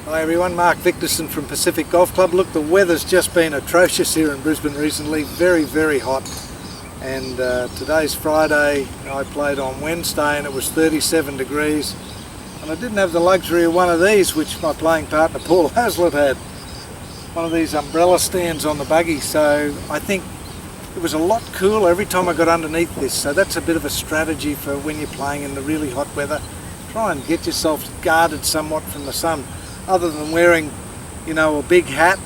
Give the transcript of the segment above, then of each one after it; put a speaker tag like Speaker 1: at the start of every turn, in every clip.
Speaker 1: Hi everyone, Mark Victorsen from Pacific Golf Club. Look, the weather's just been atrocious here in Brisbane recently, very hot. And today's Friday, I played on Wednesday and it was 37 degrees. And I didn't have the luxury of one of these, which my playing partner Paul Hazlitt had. One of these umbrella stands on the buggy, so I think it was a lot cooler every time I got underneath this. So that's a bit of a strategy for when you're playing in the really hot weather. Try and get yourself guarded somewhat from the sun. Other than wearing, a big hat,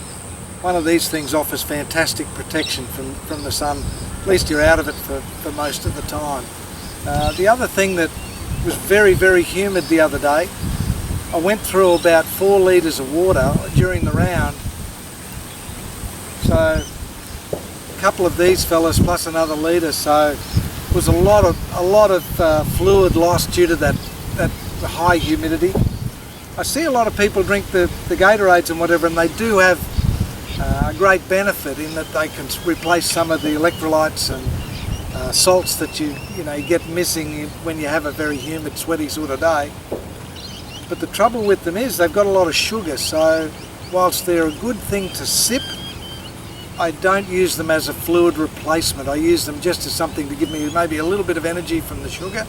Speaker 1: one of these things offers fantastic protection from the sun. At least you're out of it for most of the time. The other thing that was very humid the other day, I went through about 4 litres of water during the round. So a couple of these fellas plus another litre, so it was a lot of fluid loss due to that high humidity. I see a lot of people drink the Gatorades and whatever, and they do have a great benefit in that they can replace some of the electrolytes and salts that you get missing when you have a very humid, sweaty sort of day. But the trouble with them is they've got a lot of sugar, so whilst they're a good thing to sip, I don't use them as a fluid replacement. I use them just as something to give me maybe a little bit of energy from the sugar.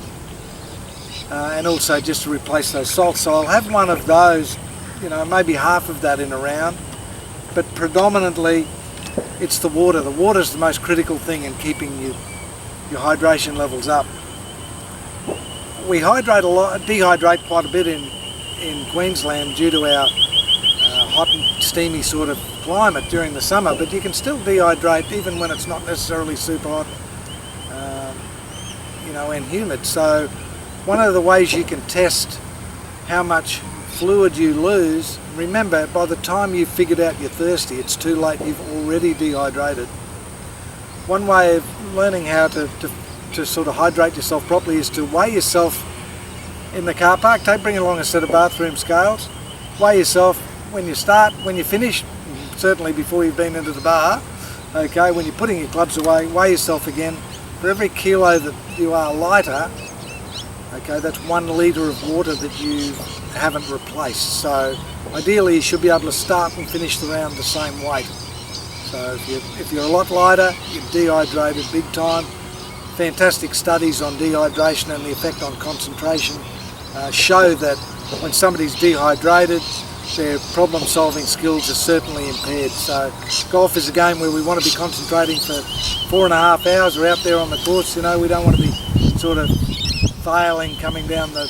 Speaker 1: And also just to replace those salts. So I'll have one of those, maybe half of that in a round, but predominantly it's the water. The water is the most critical thing in keeping your hydration levels up. We dehydrate quite a bit in Queensland due to our hot and steamy sort of climate during the summer, but you can still dehydrate even when it's not necessarily super hot, and humid. So one of the ways you can test how much fluid you lose, remember, by the time you've figured out you're thirsty, it's too late, you've already dehydrated. One way of learning how to sort of hydrate yourself properly is to weigh yourself in the car park. Bring along a set of bathroom scales, weigh yourself when you start, when you finish, certainly before you've been into the bar. Okay, when you're putting your clubs away, weigh yourself again. For every kilo that you are lighter, okay, that's 1 litre of water that you haven't replaced. So ideally you should be able to start and finish the round the same weight. So if you're a lot lighter, you're dehydrated big time. Fantastic studies on dehydration and the effect on concentration show that when somebody's dehydrated, their problem-solving skills are certainly impaired. So golf is a game where we want to be concentrating for 4.5 hours. We're out there on the course, we don't want to be sort of failing coming down the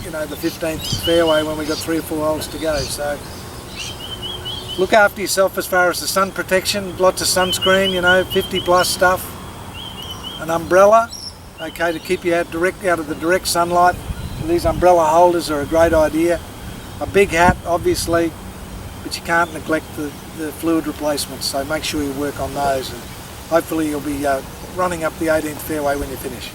Speaker 1: 15th fairway when we've got 3 or 4 holes to go. So look after yourself as far as the sun protection, lots of sunscreen, 50 plus stuff, an umbrella, okay, to keep you out of the direct sunlight. These umbrella holders are a great idea. A big hat, obviously, but you can't neglect the fluid replacements, so make sure you work on those, and hopefully you'll be running up the 18th fairway when you finish.